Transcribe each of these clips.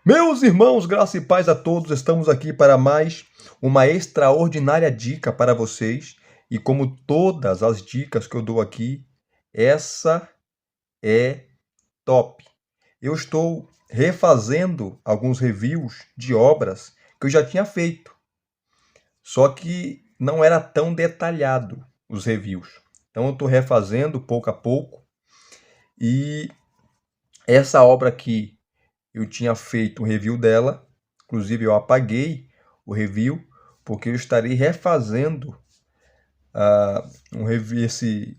Meus irmãos, graça e paz a todos, estamos aqui para mais uma extraordinária dica para vocês. E como todas as dicas que eu dou aqui, essa é top. Eu estou refazendo alguns reviews de obras que eu já tinha feito, só que não era tão detalhado os reviews. Então eu estou refazendo pouco a pouco e essa obra aqui eu tinha feito um review dela, inclusive eu apaguei o review, porque eu estarei refazendo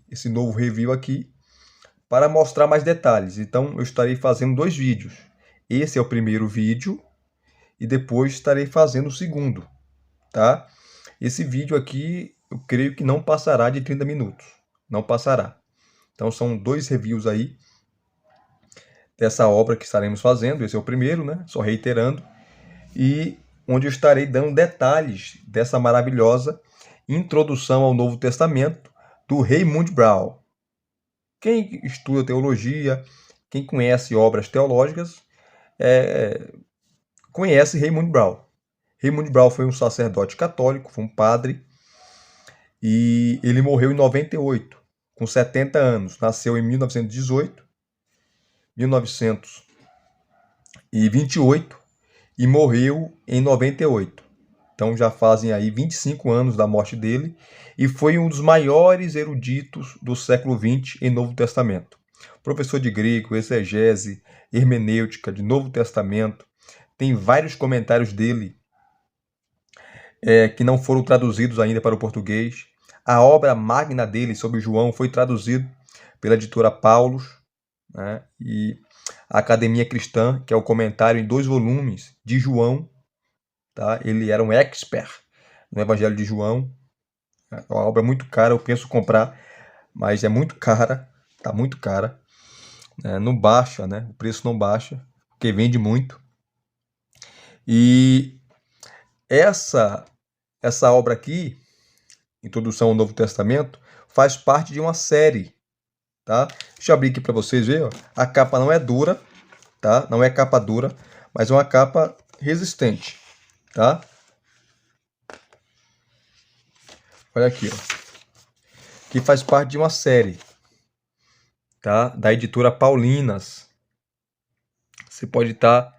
esse novo review aqui para mostrar mais detalhes. Então eu estarei fazendo dois vídeos. Esse é o primeiro vídeo e depois estarei fazendo o segundo, tá? Esse vídeo aqui eu creio que não passará de 30 minutos, não passará. Então são dois reviews aí dessa obra que estaremos fazendo. Esse é o primeiro, né? Só reiterando. E onde eu estarei dando detalhes dessa maravilhosa introdução ao Novo Testamento do Raymond Brown. Quem estuda teologia, quem conhece obras teológicas, conhece Raymond Brown. Raymond Brown foi um sacerdote católico, foi um padre, e ele morreu em 98, com 70 anos. Nasceu em 1918, 1928 e morreu em 98. Então já fazem aí 25 anos da morte dele e foi um dos maiores eruditos do século XX em Novo Testamento. Professor de grego, exegese, hermenêutica de Novo Testamento. Tem vários comentários dele que não foram traduzidos ainda para o português. A obra magna dele sobre João foi traduzida pela editora Paulus, né? E a Academia Cristã, que é o comentário em 2 volumes de João, tá? Ele era um expert no Evangelho de João. É uma obra muito cara, eu penso comprar, mas é muito cara, tá muito cara. Não baixa, né? O preço não baixa, porque vende muito. E essa obra aqui, Introdução ao Novo Testamento, faz parte de uma série, tá? Deixa eu abrir aqui para vocês verem, ó. A capa não é dura, tá? Não é capa dura, mas é uma capa resistente, tá? Olha aqui, ó. Que faz parte de uma série, tá? Da editora Paulinas. Você pode estar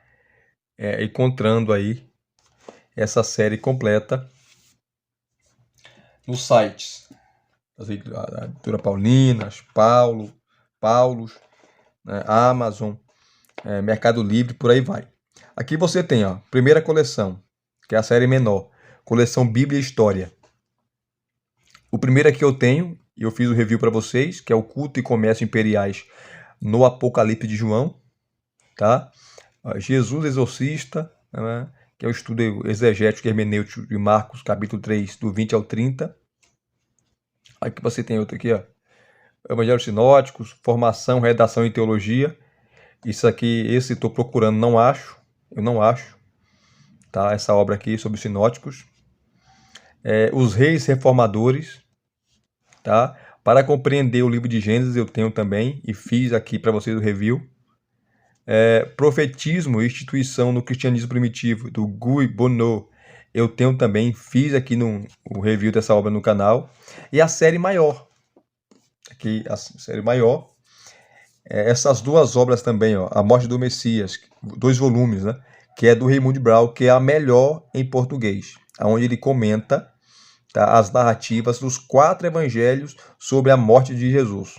encontrando aí essa série completa nos sites da editora Paulinas, Paulus, né? Amazon, Mercado Livre, por aí vai. Aqui você tem, ó, primeira coleção, que é a série menor, coleção Bíblia e História. O primeiro aqui eu tenho, e eu fiz o review para vocês, que é o Culto e Comércio Imperiais no Apocalipse de João, tá? Jesus Exorcista, né? Que é o estudo exegético e hermenêutico de Marcos, capítulo 3, do 20 ao 30. Aqui você tem outro aqui, ó. Evangelhos Sinóticos, Formação, Redação e Teologia. Isso aqui, esse estou procurando, não acho. Eu não acho, tá? Essa obra aqui sobre os sinóticos. Os Reis Reformadores, tá? Para compreender o livro de Gênesis eu tenho também e fiz aqui para vocês o review. Profetismo e Instituição no Cristianismo Primitivo, do Guy Bonneau, eu tenho também, fiz aqui o review dessa obra no canal. E a série maior, aqui a série maior, essas duas obras também, ó, A Morte do Messias, 2 volumes, né? Que é do Raymond Brown, que é a melhor em português, onde ele comenta, tá, as narrativas dos 4 evangelhos sobre a morte de Jesus.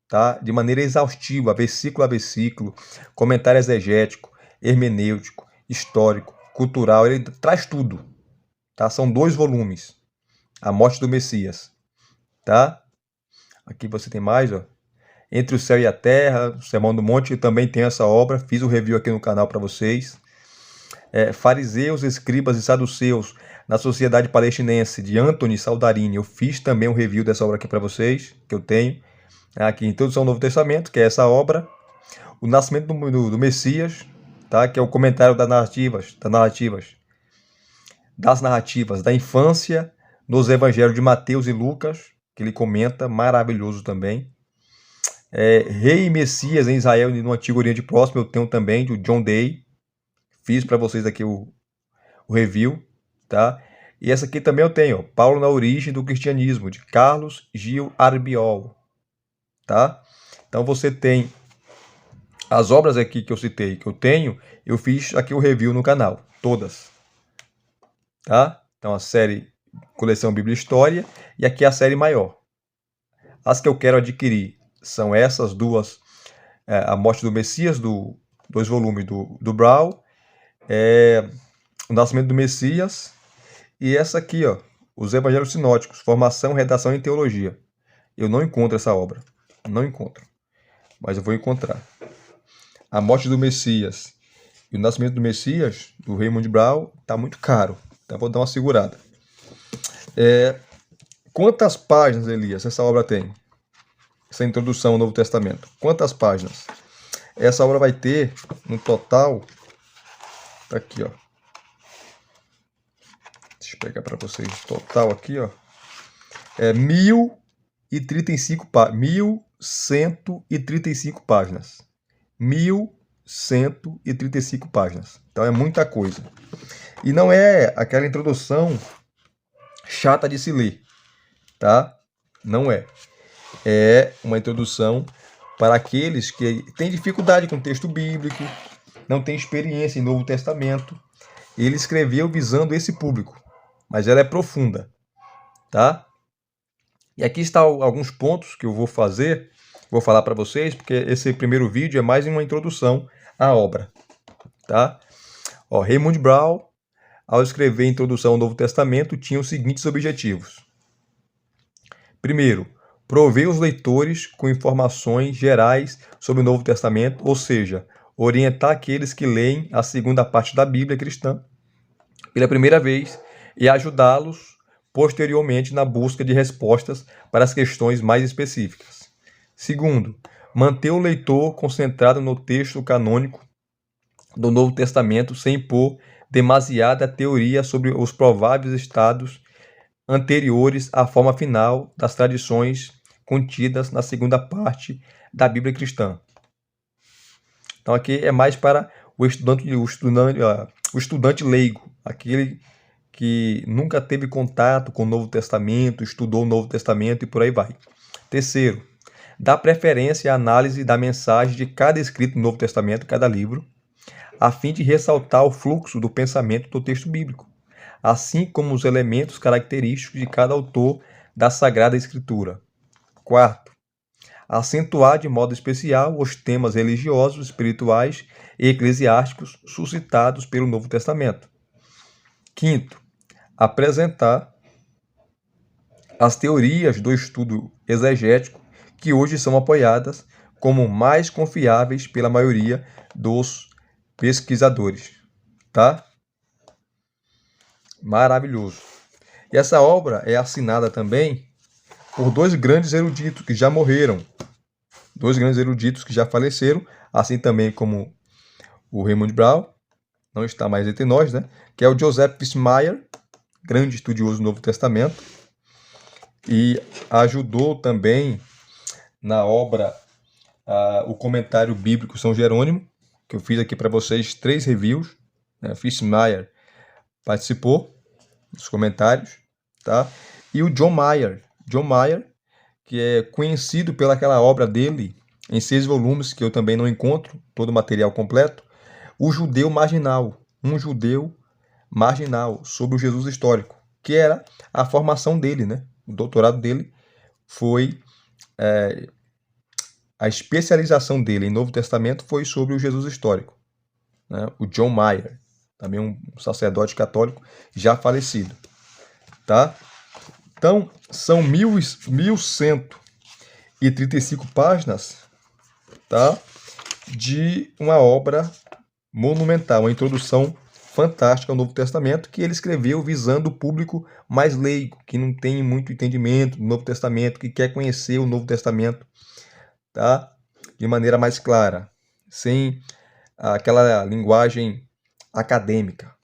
Tá? De maneira exaustiva, versículo a versículo, comentário exegético, hermenêutico, histórico, cultural, ele traz tudo. Tá? São 2 volumes. A Morte do Messias. Tá? Aqui você tem mais, ó. Entre o Céu e a Terra, o Sermão do Monte, eu também tenho essa obra, fiz o review aqui no canal para vocês. Fariseus, Escribas e Saduceus na Sociedade Palestinense, de Anthony Saldarini, eu fiz também um review dessa obra aqui para vocês, que eu tenho. Aqui, Introdução ao Novo Testamento, que é essa obra. O Nascimento do Messias, tá? Que é o comentário das narrativas da infância nos evangelhos de Mateus e Lucas, que ele comenta, maravilhoso também. Rei e Messias em Israel no Antigo Oriente Próximo, eu tenho também, do John Day. Fiz para vocês aqui o review, tá? E essa aqui também eu tenho, ó, Paulo na Origem do Cristianismo, de Carlos Gil Arbiol, tá? Então você tem as obras aqui que eu citei, que eu tenho, eu fiz aqui o review no canal, todas, tá? Então a série Coleção Bíblia e História e aqui a série maior. As que eu quero adquirir são essas duas, A Morte do Messias, dois volumes do Brown, O Nascimento do Messias, e essa aqui, ó, Os Evangelhos Sinóticos, Formação, Redação e Teologia. Eu não encontro essa obra, não encontro, mas eu vou encontrar. A Morte do Messias e O Nascimento do Messias, do Raymond Brown, tá muito caro, então vou dar uma segurada. Quantas páginas, Elias, essa obra tem? Essa introdução ao Novo Testamento. Quantas páginas? Essa obra vai ter, no total, tá aqui, ó. Deixa eu pegar para vocês o total aqui, ó. 1.135 páginas. 1.135 páginas. Então é muita coisa. E não é aquela introdução chata de se ler, tá? Não é. É uma introdução para aqueles que têm dificuldade com o texto bíblico, não têm experiência em Novo Testamento. Ele escreveu visando esse público, mas ela é profunda, tá? E aqui estão alguns pontos que eu vou falar para vocês, porque esse primeiro vídeo é mais uma introdução à obra, tá? Ó, Raymond Brown, ao escrever a Introdução ao Novo Testamento, tinha os seguintes objetivos. Primeiro, prover os leitores com informações gerais sobre o Novo Testamento, ou seja, orientar aqueles que leem a segunda parte da Bíblia cristã pela primeira vez e ajudá-los posteriormente na busca de respostas para as questões mais específicas. Segundo, manter o leitor concentrado no texto canônico do Novo Testamento sem impor demasiada teoria sobre os prováveis estados anteriores à forma final das tradições contidas na segunda parte da Bíblia cristã. Então aqui é mais para o estudante leigo, aquele que nunca teve contato com o Novo Testamento, estudou o Novo Testamento e por aí vai. Terceiro, dá preferência à análise da mensagem de cada escrito do Novo Testamento, cada livro, a fim de ressaltar o fluxo do pensamento do texto bíblico, assim como os elementos característicos de cada autor da Sagrada Escritura. Quarto, acentuar de modo especial os temas religiosos, espirituais e eclesiásticos suscitados pelo Novo Testamento. Quinto, apresentar as teorias do estudo exegético que hoje são apoiadas como mais confiáveis pela maioria dos pesquisadores, tá? Maravilhoso. E essa obra é assinada também por dois grandes eruditos que já morreram, dois grandes eruditos que já faleceram, assim também como o Raymond Brown, não está mais entre nós, né? Que é o Joseph Pismeyer, grande estudioso do Novo Testamento, e ajudou também na obra o comentário bíblico São Jerônimo, que eu fiz aqui para vocês 3 reviews, né? Pismeyer participou dos comentários, tá? E o John Mayer, que é conhecido pelaquela obra dele em 6 volumes, que eu também não encontro todo o material completo, O Judeu Marginal, um judeu marginal sobre o Jesus histórico, que era a formação dele, né? O doutorado dele foi a especialização dele em Novo Testamento foi sobre o Jesus histórico, né? O John Mayer, também um sacerdote católico já falecido, tá? Então, são 1.135 páginas, tá? De uma obra monumental, uma introdução fantástica ao Novo Testamento, que ele escreveu visando o público mais leigo, que não tem muito entendimento do Novo Testamento, que quer conhecer o Novo Testamento, tá? De maneira mais clara, sem aquela linguagem acadêmica.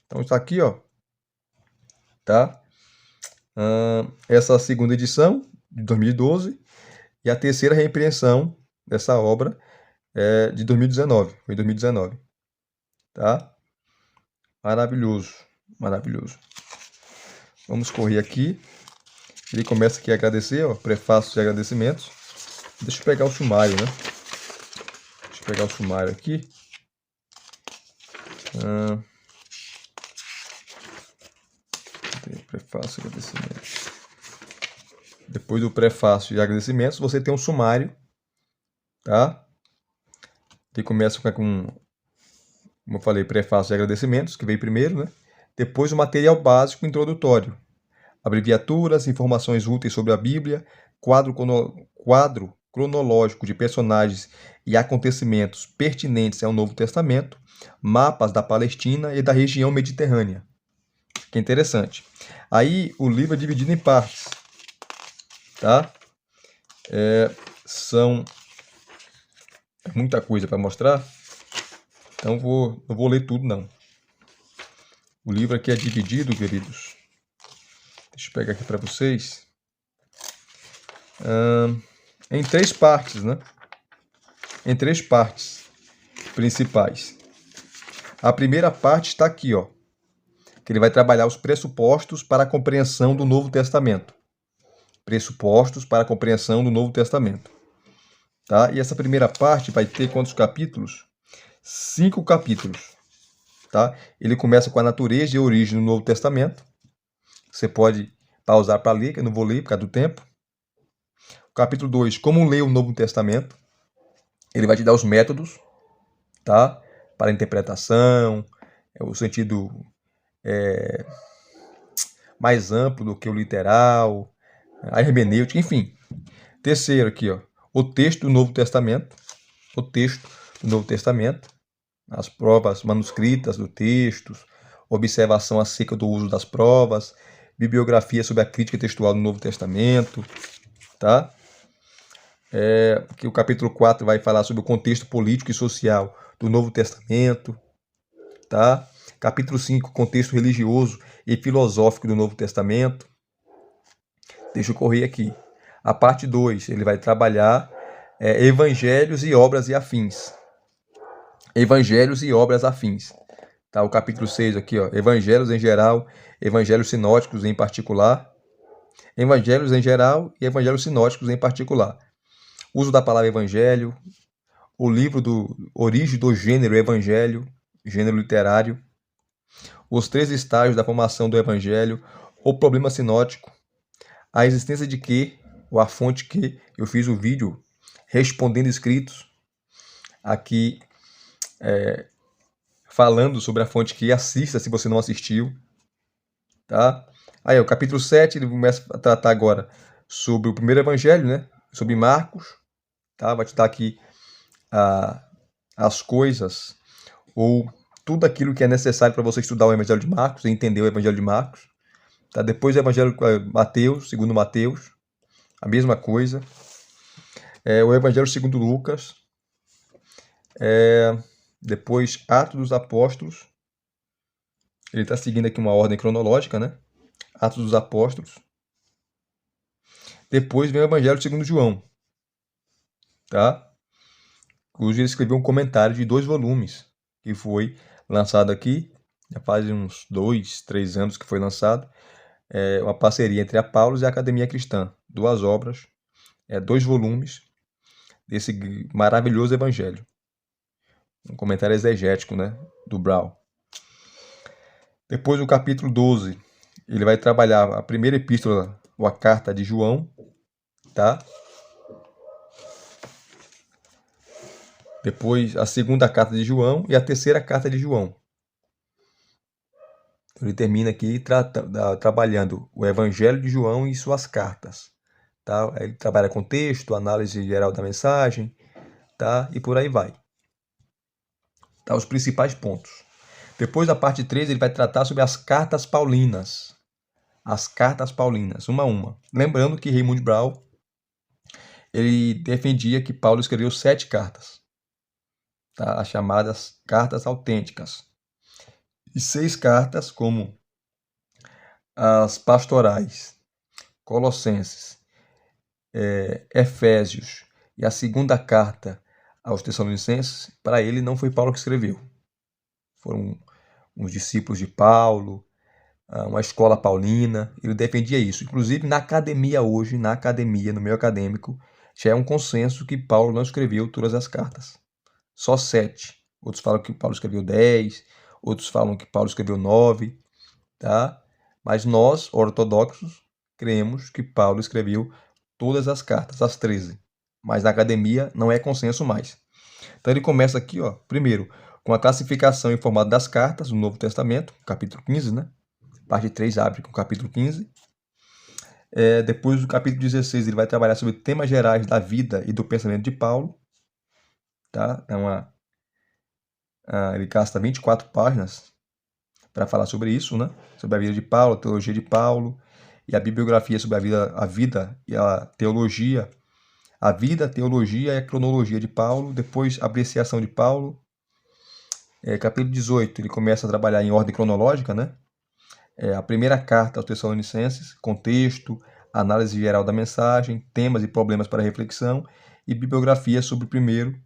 Então, isso aqui, ó, tá? Essa segunda edição, de 2012, E a terceira repreensão dessa obra é de 2019, foi em 2019, tá? Maravilhoso, maravilhoso. Vamos correr aqui. Ele começa aqui a agradecer, ó, prefácio de agradecimentos. Deixa eu pegar o sumário, né? Deixa eu pegar o sumário aqui. Prefácio de agradecimentos. Depois do prefácio de agradecimentos, você tem um sumário, tá? Que começa com, como eu falei, prefácio de agradecimentos, que veio primeiro, né? Depois o material básico introdutório. Abreviaturas, informações úteis sobre a Bíblia, quadro cronológico de personagens e acontecimentos pertinentes ao Novo Testamento, mapas da Palestina e da região mediterrânea. Que interessante. Aí o livro é dividido em partes, tá? São muita coisa para mostrar, então não vou ler tudo não. O livro aqui é dividido, queridos. Deixa eu pegar aqui para vocês. Em 3 partes, né? Em 3 partes principais. A primeira parte está aqui, ó, que ele vai trabalhar os pressupostos para a compreensão do Novo Testamento. Pressupostos para a compreensão do Novo Testamento. Tá? E essa primeira parte vai ter quantos capítulos? 5 capítulos. Tá? Ele começa com a natureza e a origem do Novo Testamento. Você pode pausar para ler, que eu não vou ler por causa do tempo. Capítulo 2, como ler o Novo Testamento. Ele vai te dar os métodos, tá? Para a interpretação, o sentido mais amplo do que o literal, a hermenêutica, enfim. Terceiro aqui, ó, o texto do Novo Testamento. O texto do Novo Testamento. As provas manuscritas do texto, observação acerca do uso das provas, bibliografia sobre a crítica textual do Novo Testamento, tá? Aqui o capítulo 4 vai falar sobre o contexto político e social do Novo Testamento, tá? Capítulo 5, contexto religioso e filosófico do Novo Testamento. Deixa eu correr aqui. A parte 2, ele vai trabalhar evangelhos e obras e afins. Evangelhos e obras afins. Tá? O capítulo 6 aqui, ó, evangelhos em geral, evangelhos sinóticos em particular. Evangelhos em geral e evangelhos sinóticos em particular. Uso da palavra evangelho, o livro do origem do gênero evangelho, gênero literário, os 3 estágios da formação do evangelho, o problema sinótico, a existência de que, ou a fonte que, eu fiz o vídeo respondendo escritos aqui, falando sobre a fonte que, assista se você não assistiu, tá? Aí, o capítulo 7, ele começa a tratar agora sobre o primeiro evangelho, né? Sobre Marcos, tá? Vai te dar aqui as coisas, ou tudo aquilo que é necessário para você estudar o evangelho de Marcos e entender o evangelho de Marcos. Tá? Depois o evangelho de Mateus, segundo Mateus, a mesma coisa. O evangelho segundo Lucas. Depois Atos dos Apóstolos. Ele está seguindo aqui uma ordem cronológica, né? Atos dos Apóstolos. Depois vem o evangelho segundo João, tá? Inclusive ele escreveu um comentário de 2 volumes, que foi lançado aqui, já faz uns 2, 3 anos que foi lançado. Uma parceria entre a Paulus e a Academia Cristã. 2 obras, 2 volumes desse maravilhoso evangelho. Um comentário exegético, né, do Brown. Depois, no capítulo 12, ele vai trabalhar a primeira epístola, ou a carta de João, tá? Depois, a segunda carta de João e a terceira carta de João. Ele termina aqui trabalhando o Evangelho de João e suas cartas. Tá? Ele trabalha com texto, análise geral da mensagem, tá? E por aí vai. Tá? Os principais pontos. Depois da parte 3, ele vai tratar sobre as cartas paulinas. As cartas paulinas, uma a uma. Lembrando que Raymond Brown, ele defendia que Paulo escreveu 7 cartas. Tá? As chamadas cartas autênticas. E 6 cartas, como as pastorais, Colossenses, Efésios e a segunda carta aos Tessalonicenses, para ele não foi Paulo que escreveu. Foram uns discípulos de Paulo, uma escola paulina, ele defendia isso. Inclusive, na academia hoje, no meio acadêmico, já é um consenso que Paulo não escreveu todas as cartas. Só 7. Outros falam que Paulo escreveu 10, outros falam que Paulo escreveu 9, tá? Mas nós, ortodoxos, cremos que Paulo escreveu todas as cartas, as 13. Mas na academia não é consenso mais. Então ele começa aqui, ó, primeiro, com a classificação em formato das cartas do Novo Testamento, capítulo 15, né? Parte 3 abre com o capítulo 15. Depois do capítulo 16, ele vai trabalhar sobre temas gerais da vida e do pensamento de Paulo. Tá? Ele gasta 24 páginas para falar sobre isso, né? Sobre a vida de Paulo, a teologia de Paulo e a bibliografia sobre a vida e a teologia. A vida, a teologia e a cronologia de Paulo. Depois, a apreciação de Paulo. Capítulo 18, ele começa a trabalhar em ordem cronológica, né? A primeira carta aos Tessalonicenses, contexto, análise geral da mensagem, temas e problemas para reflexão e bibliografia sobre o primeiro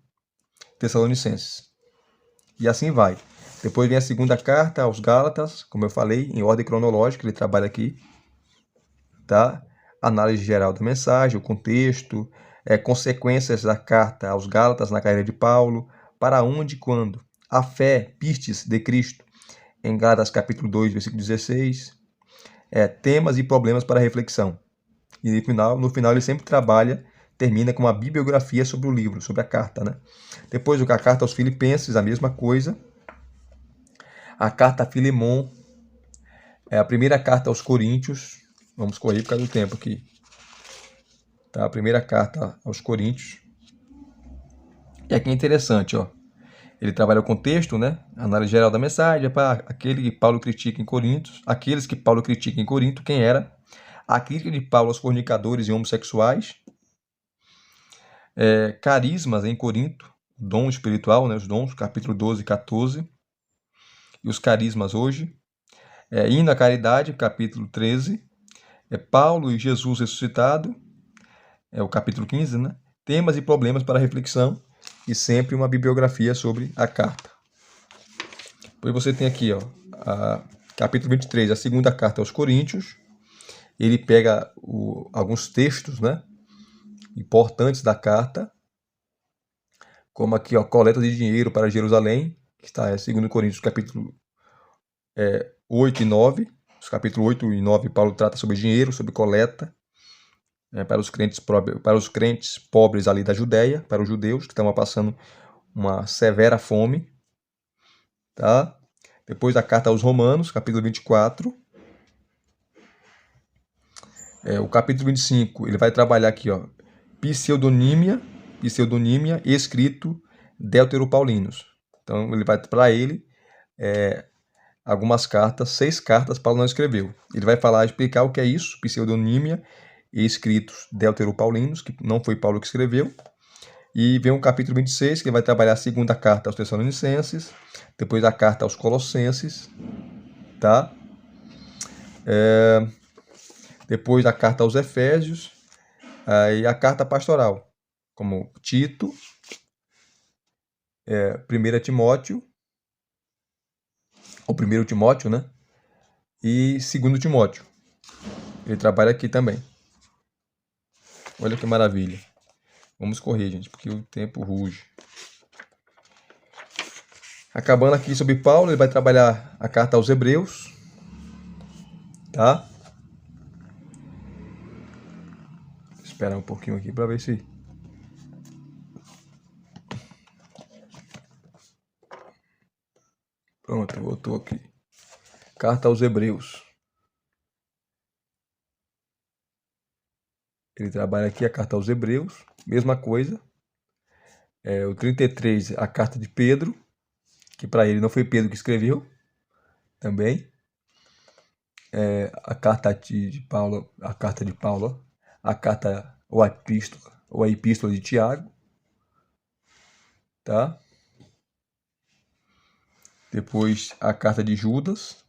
Tessalonicenses. E assim vai. Depois vem a segunda carta aos Gálatas, como eu falei, em ordem cronológica, ele trabalha aqui, tá? Análise geral da mensagem, o contexto, consequências da carta aos Gálatas na carreira de Paulo, para onde e quando, a fé, pistes de Cristo, em Gálatas capítulo 2, versículo 16, temas e problemas para reflexão. E no final ele sempre termina com uma bibliografia sobre o livro, sobre a carta, né? Depois a carta aos Filipenses, a mesma coisa. A carta a Filemon, a primeira carta aos Coríntios, vamos correr por causa do tempo aqui. Tá? A primeira carta aos Coríntios. E aqui é interessante, ó. Ele trabalha o contexto, né? Análise geral da mensagem, para aqueles que Paulo critica em Corinto, quem era? A crítica de Paulo aos fornicadores e homossexuais. Carismas em Corinto, dom espiritual, né? Os dons, capítulo 12 e 14. E os carismas hoje. Hino à caridade, capítulo 13. Paulo e Jesus ressuscitado, o capítulo 15, né? Temas e problemas para reflexão e sempre uma bibliografia sobre a carta. Depois você tem aqui, ó, capítulo 23, a segunda carta aos Coríntios. Ele pega alguns textos, né, importantes da carta, como aqui, ó, coleta de dinheiro para Jerusalém, que está em 2 Coríntios, capítulo 8 e 9. Os capítulos 8 e 9, Paulo trata sobre dinheiro, sobre coleta, para os crentes pobres ali da Judéia, para os judeus que estavam passando uma severa fome. Tá? Depois da carta aos Romanos, capítulo 24. O capítulo 25, ele vai trabalhar aqui, ó, pseudonímia escrito deuteropaulinos. Então, ele vai para ele algumas cartas, 6 cartas Paulo não escreveu. Ele vai explicar o que é isso, pseudonímia e escritos deuteropaulinos, que não foi Paulo que escreveu. E vem o capítulo 26, que vai trabalhar a segunda carta aos Tessalonicenses, depois a carta aos Colossenses, tá? Depois a carta aos Efésios, e a carta pastoral, como Tito, 1 Timóteo, ou 1 Timóteo, né? E 2 Timóteo. Ele trabalha aqui também. Olha que maravilha. Vamos correr, gente, porque o tempo ruge. Acabando aqui sobre Paulo, ele vai trabalhar a carta aos Hebreus, tá? Vou esperar um pouquinho aqui para ver se... Pronto, voltou aqui. Carta aos Hebreus. Ele trabalha aqui a carta aos Hebreus, mesma coisa. O 33, a carta de Pedro, que para ele não foi Pedro que escreveu, também. A carta de Paulo, a carta ou a epístola de Tiago, tá? Depois a carta de Judas.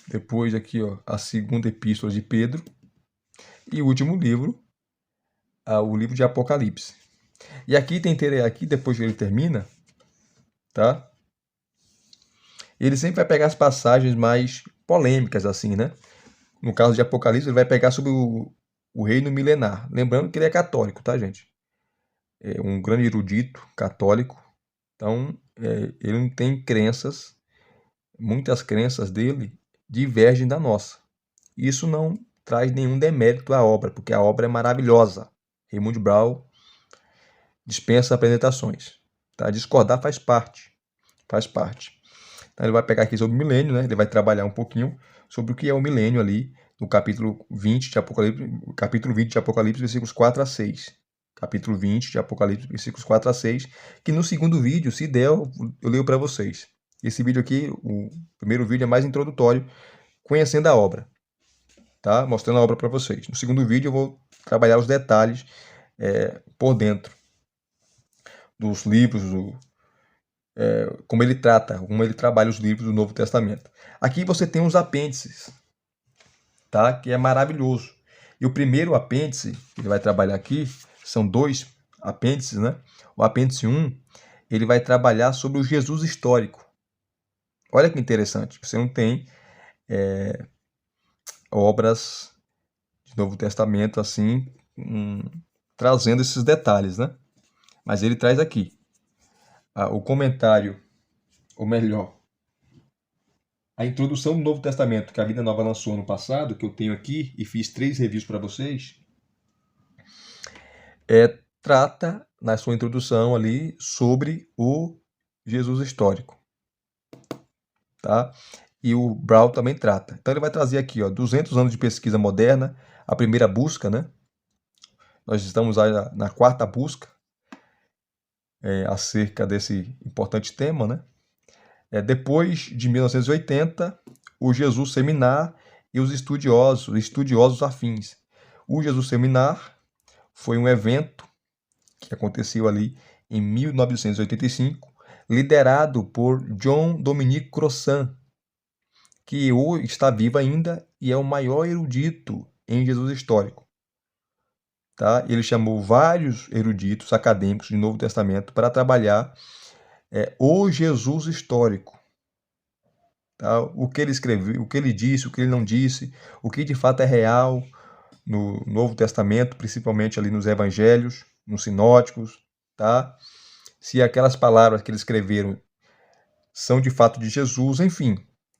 Depois aqui, ó, a segunda epístola de Pedro. E o último livro, o livro de Apocalipse. E aqui depois que ele termina, tá? Ele sempre vai pegar as passagens mais polêmicas, assim, né? No caso de Apocalipse, ele vai pegar sobre o reino milenar. Lembrando que ele é católico, tá, gente? É um grande erudito católico. Então, ele não tem crenças, muitas crenças dele divergem da nossa. Isso não traz nenhum demérito à obra, porque a obra é maravilhosa. Raymond Brown dispensa apresentações. Tá? Discordar faz parte. Faz parte. Então, ele vai pegar aqui sobre o milênio, né? Ele vai trabalhar um pouquinho sobre o que é o milênio ali, no capítulo 20 de Apocalipse, versículos 4 a 6. Capítulo 20 de Apocalipse, versículos 4 a 6, que no segundo vídeo, se der, eu leio para vocês. Esse vídeo aqui, o primeiro vídeo é mais introdutório, conhecendo a obra, tá? Mostrando a obra para vocês. No segundo vídeo eu vou trabalhar os detalhes por dentro dos livros, como ele trabalha os livros do Novo Testamento. Aqui você tem os apêndices, tá? Que é maravilhoso. E o primeiro apêndice que ele vai trabalhar aqui, são 2 apêndices, né? O apêndice 1, ele vai trabalhar sobre o Jesus histórico. Olha que interessante, você não tem obras de Novo Testamento assim, trazendo esses detalhes, né? Mas ele traz aqui. O comentário, ou melhor, a introdução do Novo Testamento que a Vida Nova lançou ano passado, que eu tenho aqui e fiz 3 reviews para vocês, trata na sua introdução ali sobre o Jesus histórico, tá? E o Brown também trata. Então ele vai trazer aqui, ó, 200 anos de pesquisa moderna, a primeira busca, né? Nós estamos aí na 4ª busca acerca desse importante tema, né? Depois de 1980, o Jesus Seminar e os estudiosos afins. O Jesus Seminar foi um evento que aconteceu ali em 1985, liderado por John Dominique Crossan, que está vivo ainda e é o maior erudito em Jesus histórico. Tá? Ele chamou vários eruditos acadêmicos do Novo Testamento para trabalhar o Jesus histórico. Tá? O que ele escreveu, o que ele disse, o que ele não disse, o que de fato é real no Novo Testamento, principalmente ali nos Evangelhos, nos Sinóticos, tá? Se aquelas palavras que eles escreveram são de fato de Jesus, enfim.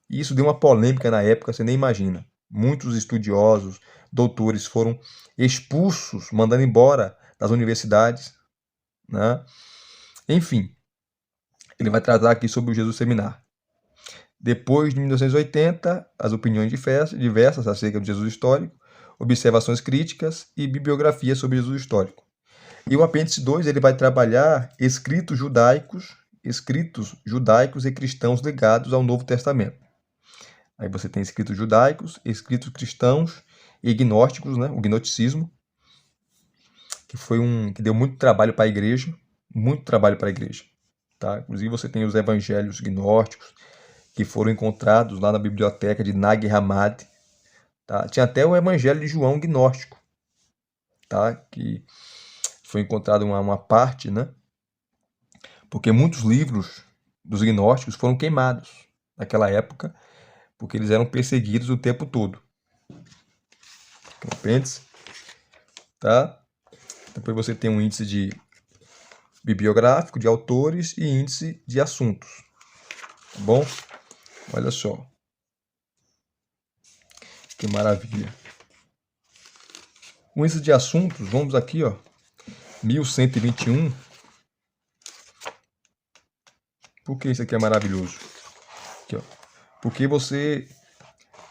Isso deu uma polêmica na época, você nem imagina. Muitos estudiosos, doutores foram expulsos, mandando embora das universidades, né? Enfim, ele vai tratar aqui sobre o Jesus Seminar. Depois de 1980, as opiniões diversas acerca do Jesus histórico, observações críticas e bibliografia sobre Jesus histórico. E o apêndice 2, ele vai trabalhar escritos judaicos e cristãos ligados ao Novo Testamento. Aí você tem escritos judaicos, escritos cristãos e gnósticos, né? O gnosticismo, que deu muito trabalho para a igreja, tá? Inclusive você tem os evangelhos gnósticos que foram encontrados lá na biblioteca de Nag Hammadi, tá? Tinha até o evangelho de João gnóstico, tá? Que foi encontrado uma parte, né? Porque muitos livros dos gnósticos foram queimados naquela época, porque eles eram perseguidos o tempo todo. Apêndice, tá? Depois você tem um índice de bibliográfico de autores e índice de assuntos. Tá bom? Olha só. Que maravilha. O índice de assuntos, vamos aqui, ó. 1121. Por que isso aqui é maravilhoso? Aqui, ó. Porque você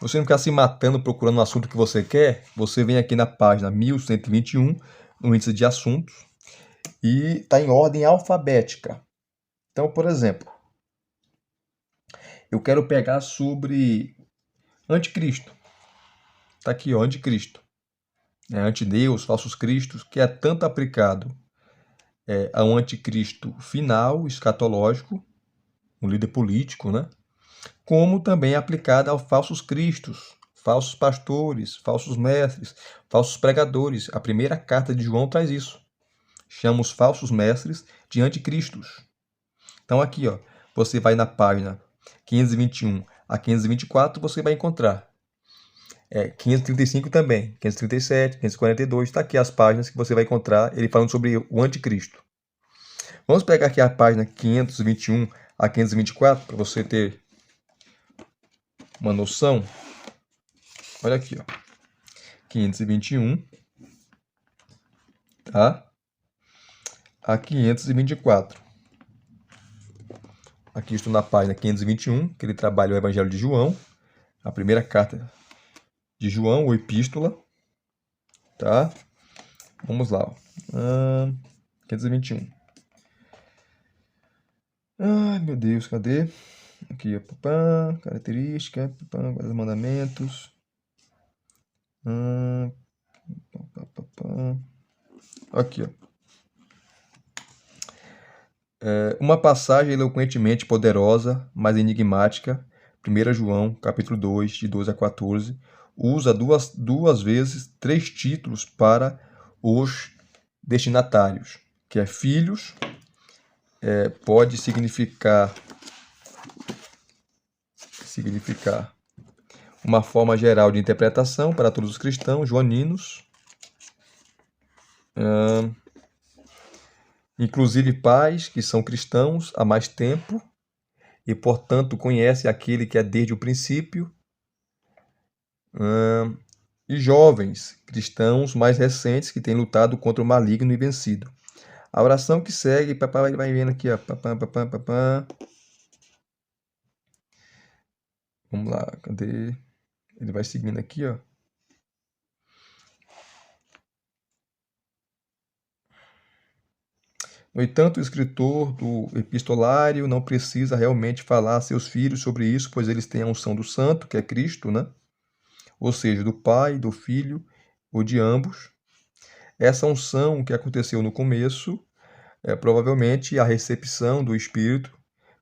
não ficar se matando procurando o assunto que você quer, você vem aqui na página 1121, no índice de assuntos, e está em ordem alfabética. Então, por exemplo, eu quero pegar sobre anticristo. Está aqui, ó, anticristo. Antideus, falsos cristos, que é tanto aplicado ao anticristo final, escatológico, um líder político, né? Como também aplicado aos falsos cristos, falsos pastores, falsos mestres, falsos pregadores. A primeira carta de João traz isso. Chama os falsos mestres de anticristos. Então aqui, ó, você vai na página 521 a 524, você vai encontrar 535 também, 537, 542, está aqui as páginas que você vai encontrar ele falando sobre o anticristo. Vamos pegar aqui a página 521 a 524 para você ter uma noção. Olha aqui, ó. 521, tá? A 524. Aqui estou na página 521, que ele trabalha o Evangelho de João, a primeira carta de João, ou epístola, tá? Vamos lá, ó. 521. Ai, meu Deus, cadê? Aqui, ó, característica, os mandamentos. Aqui, ó. Uma passagem eloquentemente poderosa, mas enigmática, 1 João, capítulo 2, de 12 a 14, usa duas vezes 3 títulos para os destinatários, que é filhos, pode significar uma forma geral de interpretação para todos os cristãos, joaninos, inclusive pais que são cristãos há mais tempo e, portanto, conhecem aquele que é desde o princípio, e jovens cristãos mais recentes que têm lutado contra o maligno e vencido. A oração que segue, papai vai vendo aqui, ó. Vamos lá, cadê? Ele vai seguindo aqui, ó. No entanto, o escritor do epistolário não precisa realmente falar a seus filhos sobre isso, pois eles têm a unção do santo, que é Cristo, né? Ou seja, do Pai, do Filho ou de ambos. Essa unção que aconteceu no começo é provavelmente a recepção do Espírito,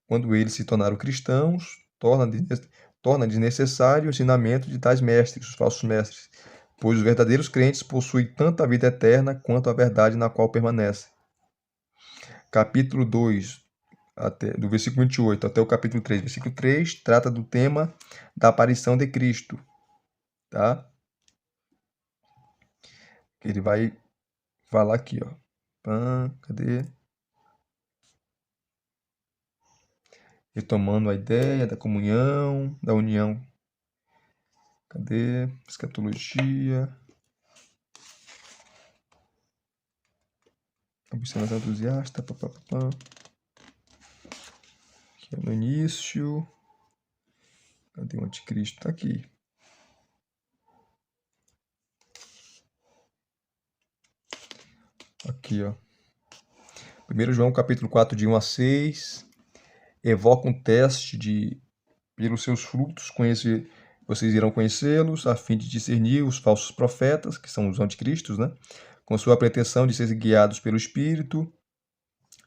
quando eles se tornaram cristãos, torna desnecessário o ensinamento de tais mestres, os falsos mestres, pois os verdadeiros crentes possuem tanto a vida eterna quanto a verdade na qual permanecem. Capítulo 2, do versículo 28 até o capítulo 3. Versículo 3 trata do tema da aparição de Cristo. Tá? Ele vai falar aqui, ó. Cadê? Retomando a ideia da comunhão, da união. Cadê? Escatologia. Observação entusiasta. Aqui no início. Cadê o anticristo? Tá aqui. Aqui, ó. 1 João, capítulo 4, de 1 a 6. Evoca um teste de, pelos seus frutos, vocês irão conhecê-los, a fim de discernir os falsos profetas, que são os anticristos, né? Com sua pretensão de ser guiados pelo Espírito.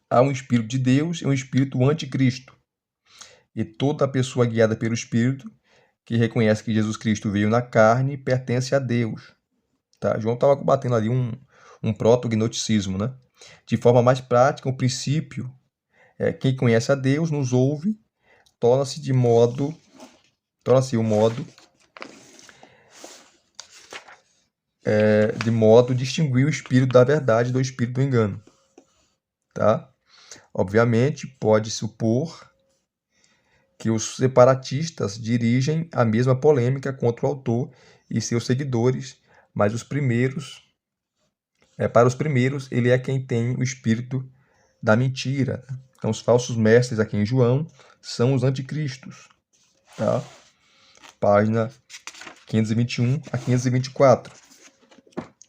Há um Espírito de Deus e um Espírito anticristo. E toda pessoa guiada pelo Espírito, que reconhece que Jesus Cristo veio na carne, pertence a Deus. Tá? João estava combatendo ali um proto-gnosticismo, né? De forma mais prática, o princípio quem conhece a Deus nos ouve, torna-se o modo de distinguir o espírito da verdade do espírito do engano. Tá? Obviamente, pode supor que os separatistas dirigem a mesma polêmica contra o autor e seus seguidores, mas para os primeiros, ele é quem tem o espírito da mentira. Então, os falsos mestres aqui em João são os anticristos. Tá? Página 521 a 524.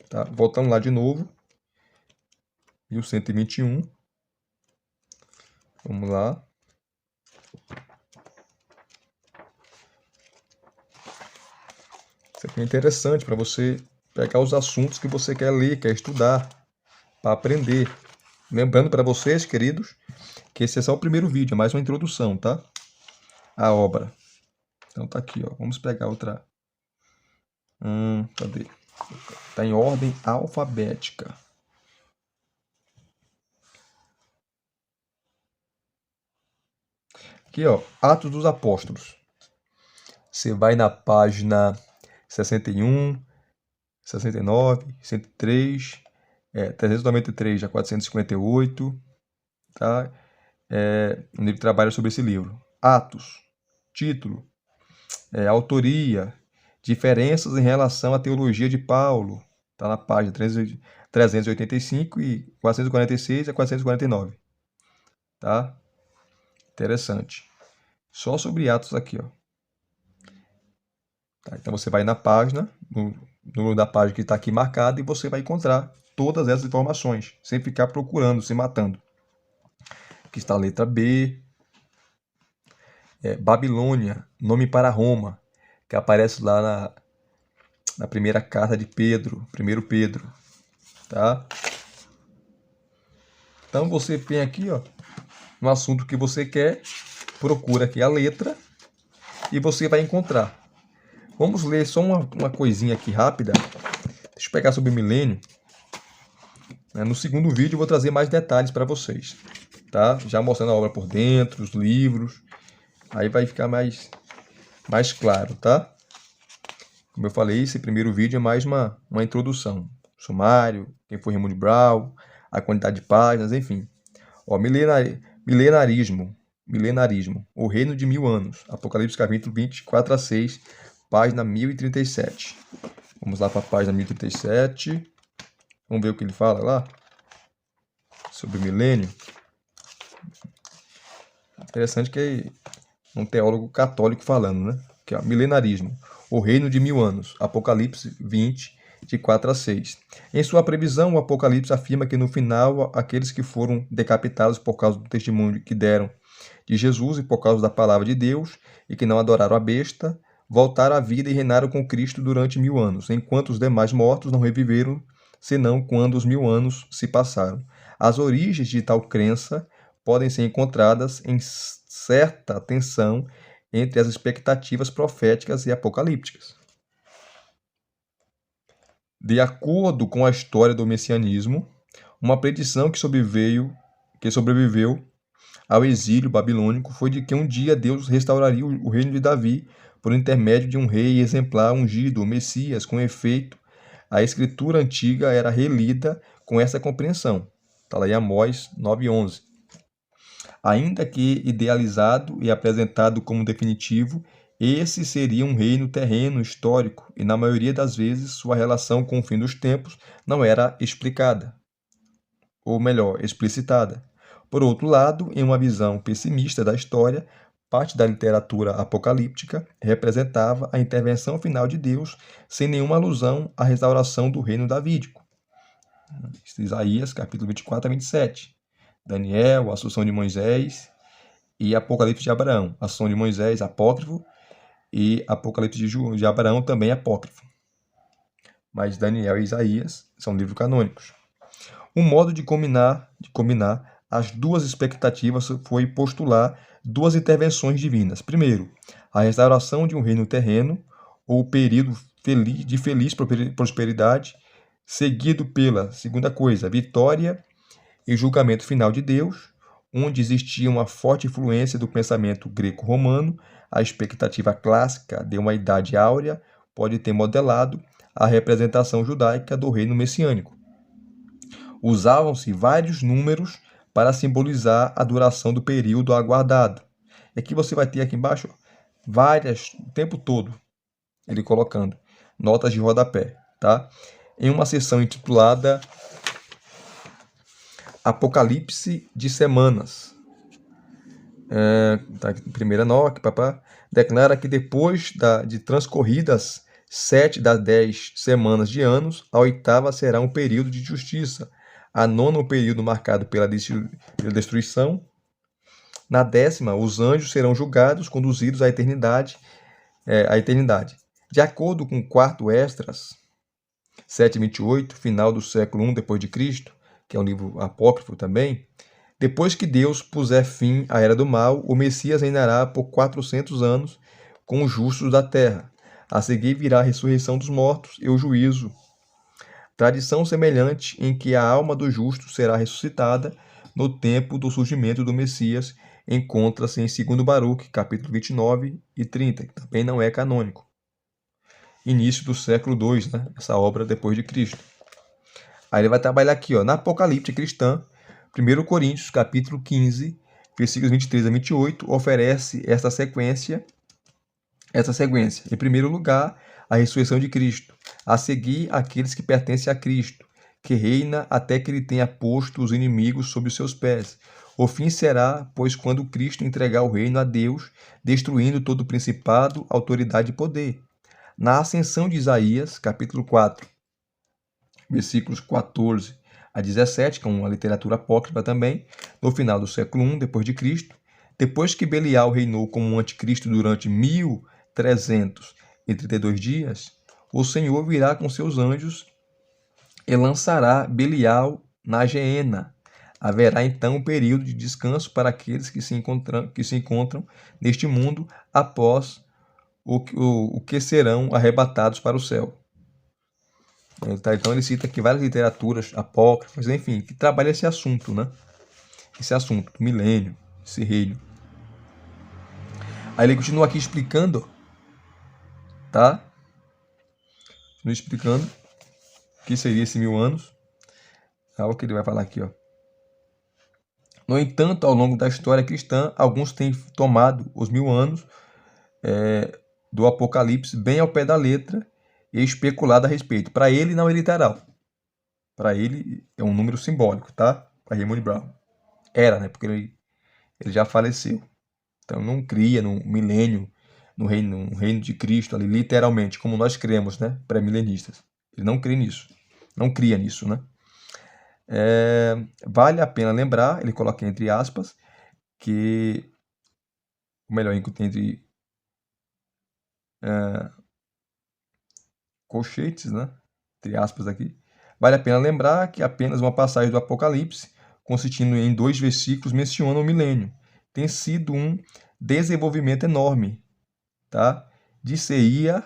Tá? Voltando lá de novo. E o 121. Vamos lá. Isso aqui é interessante para você pegar os assuntos que você quer ler, quer estudar, para aprender. Lembrando para vocês, queridos, que esse é só o primeiro vídeo, é mais uma introdução, tá? A obra. Então tá aqui, ó. Vamos pegar outra Cadê? Está em ordem alfabética. Aqui, ó, Atos dos Apóstolos. Você vai na página 61, 69, 103, 393 a 458, tá? O livro trabalha sobre esse livro. Atos, título, autoria, diferenças em relação à teologia de Paulo, tá na página 385 e 446 a 449, tá? Interessante. Só sobre Atos aqui, ó. Tá, então você vai na página, no número da página que está aqui marcado, e você vai encontrar todas essas informações, sem ficar procurando, se matando. Aqui está a letra B. Babilônia, nome para Roma, que aparece lá na primeira carta de Pedro, 1 Pedro. Tá? Então você vem aqui, ó, no assunto que você quer, procura aqui a letra e você vai encontrar. Vamos ler só uma coisinha aqui rápida. Deixa eu pegar sobre o milênio. No segundo vídeo eu vou trazer mais detalhes para vocês, tá? Já mostrando a obra por dentro, os livros. Aí vai ficar mais claro, tá? Como eu falei, esse primeiro vídeo é mais uma introdução. Sumário, quem foi Raymond Brown, a quantidade de páginas, enfim. Ó, milenarismo, o reino de 1000 anos. Apocalipse capítulo 24 a 6, página 1037. Vamos lá para a página 1037. Vamos ver o que ele fala lá sobre o milênio. Interessante que é um teólogo católico falando, né? Aqui, ó, milenarismo, o reino de 1000 anos. Apocalipse 20, de 4 a 6. Em sua previsão, o Apocalipse afirma que no final, aqueles que foram decapitados por causa do testemunho que deram de Jesus e por causa da palavra de Deus, e que não adoraram a besta, voltaram à vida e reinaram com Cristo durante 1000 anos, enquanto os demais mortos não reviveram, senão quando os 1000 anos se passaram. As origens de tal crença podem ser encontradas em certa tensão entre as expectativas proféticas e apocalípticas. De acordo com a história do messianismo, uma predição que sobreviveu ao exílio babilônico foi de que um dia Deus restauraria o reino de Davi por intermédio de um rei exemplar ungido, o Messias. Com efeito, a escritura antiga era relida com essa compreensão. Está lá em Amós 9:11. Ainda que idealizado e apresentado como definitivo, esse seria um reino terreno histórico, e na maioria das vezes sua relação com o fim dos tempos não era explicada, ou melhor, explicitada. Por outro lado, em uma visão pessimista da história, parte da literatura apocalíptica representava a intervenção final de Deus, sem nenhuma alusão à restauração do reino davídico. Isaías, capítulo 24 a 27. Daniel, a Assunção de Moisés, e Apocalipse de Abraão. Assunção de Moisés, apócrifo, e Apocalipse de Abraão, também apócrifo. Mas Daniel e Isaías são livros canônicos. Um modo de combinar as duas expectativas foi postular duas intervenções divinas. Primeiro, a restauração de um reino terreno, ou período de feliz prosperidade, seguido pela, segunda coisa, vitória e julgamento final de Deus, onde existia uma forte influência do pensamento greco-romano. A expectativa clássica de uma idade áurea pode ter modelado a representação judaica do reino messiânico. Usavam-se vários números para simbolizar a duração do período aguardado. E aqui você vai ter aqui embaixo várias, o tempo todo, ele colocando notas de rodapé, tá? Em uma sessão intitulada Apocalipse de Semanas. Primeira nota, declara que depois de transcorridas 7 das 10 semanas de anos, a 8ª será um período de justiça, a 9ª um período marcado pela destruição, na 10ª os anjos serão julgados, conduzidos à eternidade. De acordo com o 4º Esdras, 7:28, final do século I d.C., que é um livro apócrifo também, depois que Deus puser fim à era do mal, o Messias reinará por 400 anos com os justos da terra. A seguir virá a ressurreição dos mortos e o juízo. Tradição semelhante em que a alma do justo será ressuscitada no tempo do surgimento do Messias encontra-se em 2 Baruque, capítulo 29 e 30, que também não é canônico. Início do século II, né? Essa obra depois de Cristo. Aí ele vai trabalhar aqui, ó, na Apocalipse cristã, 1 Coríntios, capítulo 15, versículos 23 a 28, oferece essa sequência. Em primeiro lugar, a ressurreição de Cristo. A seguir, aqueles que pertencem a Cristo, que reina até que ele tenha posto os inimigos sob os seus pés. O fim será, pois, quando Cristo entregar o reino a Deus, destruindo todo o principado, autoridade e poder. Na ascensão de Isaías, capítulo 4, versículos 14 a 17, que é uma literatura apócrifa também, no final do século I d.C., depois que Belial reinou como anticristo durante 1332 dias, o Senhor virá com seus anjos e lançará Belial na geena. Haverá então um período de descanso para aqueles que se encontram neste mundo após o que serão arrebatados para o céu. Então ele cita aqui várias literaturas apócrifas, enfim, que trabalham esse assunto, né? Esse assunto do milênio, esse reino. Aí ele continua aqui explicando, tá? Continua explicando o que seria esse 1000 anos. É o que ele vai falar aqui, ó. No entanto, ao longo da história cristã, alguns têm tomado os 1000 anos do Apocalipse bem ao pé da letra e especulado a respeito. Para ele, não é literal. Para ele, é um número simbólico, tá? Para Raymond Brown. Era, né? Porque ele já faleceu. Então, não cria no milênio, no reino de Cristo, ali, literalmente, como nós cremos, né? Pré-milenistas. Ele não crê nisso. Não cria nisso, né? Vale a pena lembrar, ele coloca entre aspas, que, ou melhor, entre colchetes, né? Entre aspas aqui. Vale a pena lembrar que apenas uma passagem do Apocalipse, consistindo em 2 versículos, menciona o milênio. Tem sido um desenvolvimento enorme, tá? De seia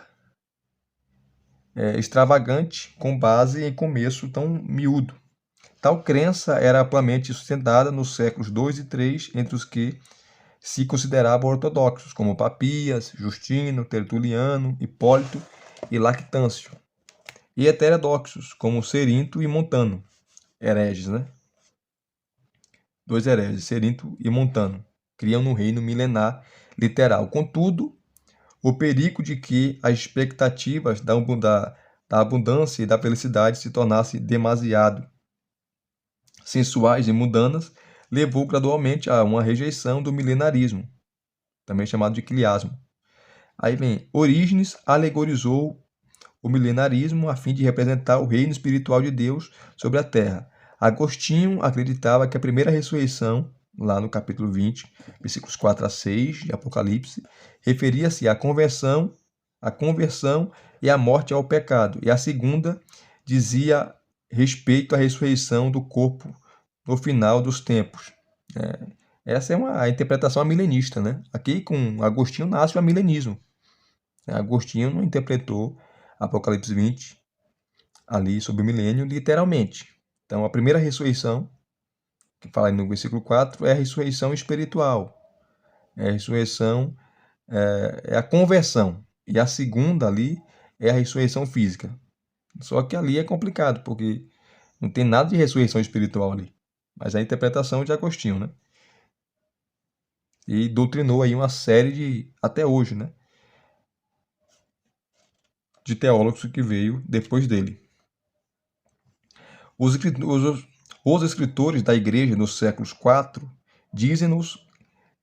extravagante com base em começo tão miúdo. Tal crença era amplamente sustentada nos séculos II e III, entre os que se consideravam ortodoxos, como Papias, Justino, Tertuliano, Hipólito e Lactâncio, e heterodoxos, como Cerinto e Montano, hereges, né? 2 hereges, Cerinto e Montano, criam no reino milenar literal. Contudo, o perigo de que as expectativas da abundância e da felicidade se tornassem demasiado sensuais e mundanas levou gradualmente a uma rejeição do milenarismo, também chamado de quiasmo. Aí vem, Orígenes alegorizou o milenarismo a fim de representar o reino espiritual de Deus sobre a terra. Agostinho acreditava que a primeira ressurreição, lá no capítulo 20, versículos 4 a 6 de Apocalipse, referia-se à conversão e à morte ao pecado. E a segunda dizia respeito à ressurreição do corpo no final dos tempos. Essa é a interpretação milenista, né? Aqui com Agostinho nasce o amilenismo. Agostinho não interpretou Apocalipse 20 ali sobre o milênio literalmente. Então a primeira ressurreição, que fala aí no versículo 4, é a ressurreição espiritual. É a ressurreição, é a conversão. E a segunda ali é a ressurreição física. Só que ali é complicado, porque não tem nada de ressurreição espiritual ali. Mas é a interpretação de Agostinho, né? E doutrinou aí uma série de, até hoje, né? De teólogos que veio depois dele. Os escritores da igreja nos séculos IV dizem-nos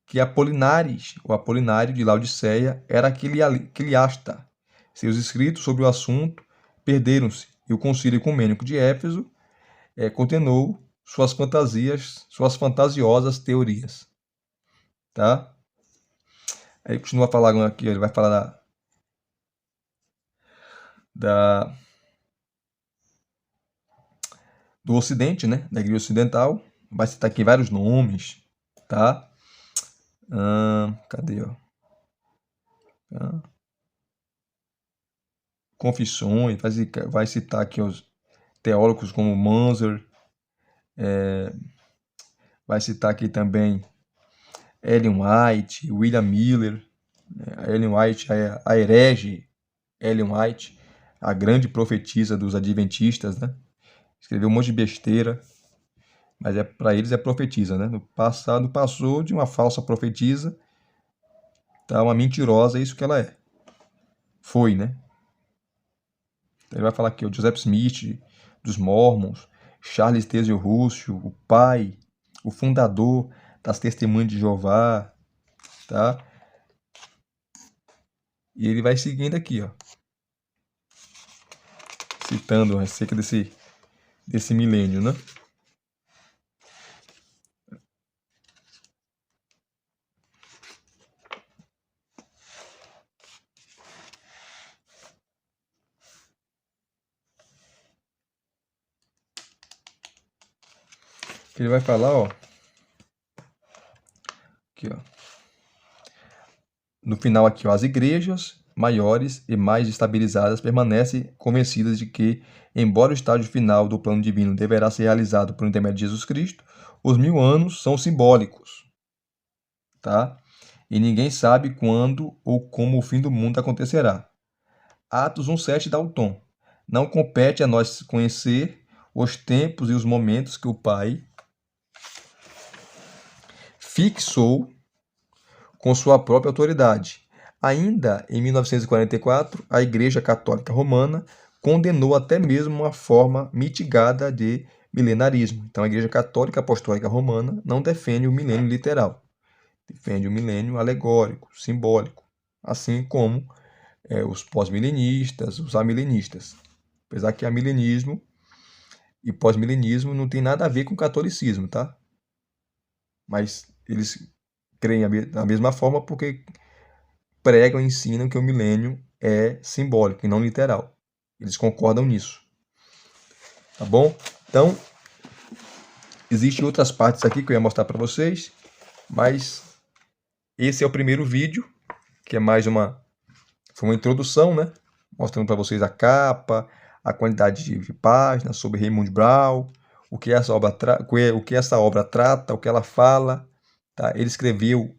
que o Apolinário de Laodiceia era quiliasta. Seus escritos sobre o assunto perderam-se e o Concílio Ecumênico de Éfeso condenou suas fantasiosas teorias. Tá? Aí continua falando aqui, ele vai falar do Ocidente, né? Da Igreja Ocidental. Vai citar aqui vários nomes, tá? Cadê, ó? Confissões, vai citar aqui os teólogos como Munzer, vai citar aqui também Ellen White, William Miller, Ellen White, a herege Ellen White, a grande profetisa dos adventistas, né? Escreveu um monte de besteira, mas para eles é profetisa, né? No passado passou de uma falsa profetisa, tá? Uma mentirosa, é isso que ela é. Foi, né? Ele vai falar aqui o Joseph Smith, dos Mormons, Charles Taze Russell, o pai, o fundador das Testemunhas de Jeová, tá? E ele vai seguindo aqui, ó, citando acerca desse milênio, né? Ele vai falar, ó, aqui, ó, no final aqui, ó, as igrejas maiores e mais estabilizadas permanecem convencidas de que, embora o estágio final do plano divino deverá ser realizado por intermédio de Jesus Cristo, os 1000 anos são simbólicos, tá? E ninguém sabe quando ou como o fim do mundo acontecerá. Atos 1,7 dá o tom. Não compete a nós conhecer os tempos e os momentos que o Pai fixou com sua própria autoridade. Ainda em 1944, a Igreja Católica Romana condenou até mesmo uma forma mitigada de milenarismo. Então, a Igreja Católica Apostólica Romana não defende o milênio literal, defende o milênio alegórico, simbólico, assim como os pós-milenistas, os amilenistas. Apesar que amilenismo e pós-milenismo não tem nada a ver com o catolicismo, tá? Mas eles creem da mesma forma porque pregam e ensinam que o milênio é simbólico e não literal. Eles concordam nisso. Tá bom? Então, existem outras partes aqui que eu ia mostrar para vocês, mas esse é o primeiro vídeo, que é mais foi uma introdução, né? Mostrando para vocês a capa, a quantidade de páginas sobre Raymond Brown, o que essa obra trata, o que ela fala. Tá? Ele escreveu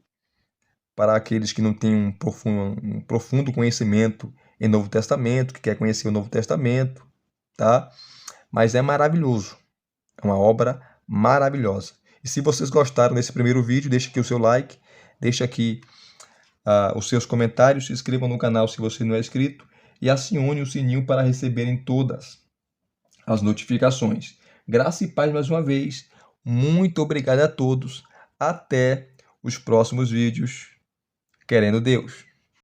para aqueles que não têm um profundo conhecimento em Novo Testamento, que quer conhecer o Novo Testamento, tá? Mas é maravilhoso, é uma obra maravilhosa. E se vocês gostaram desse primeiro vídeo, deixe aqui o seu like, deixe aqui os seus comentários, se inscrevam no canal se você não é inscrito e acione o sininho para receberem todas as notificações. Graça e paz mais uma vez. Muito obrigado a todos. Até os próximos vídeos. Querendo Deus.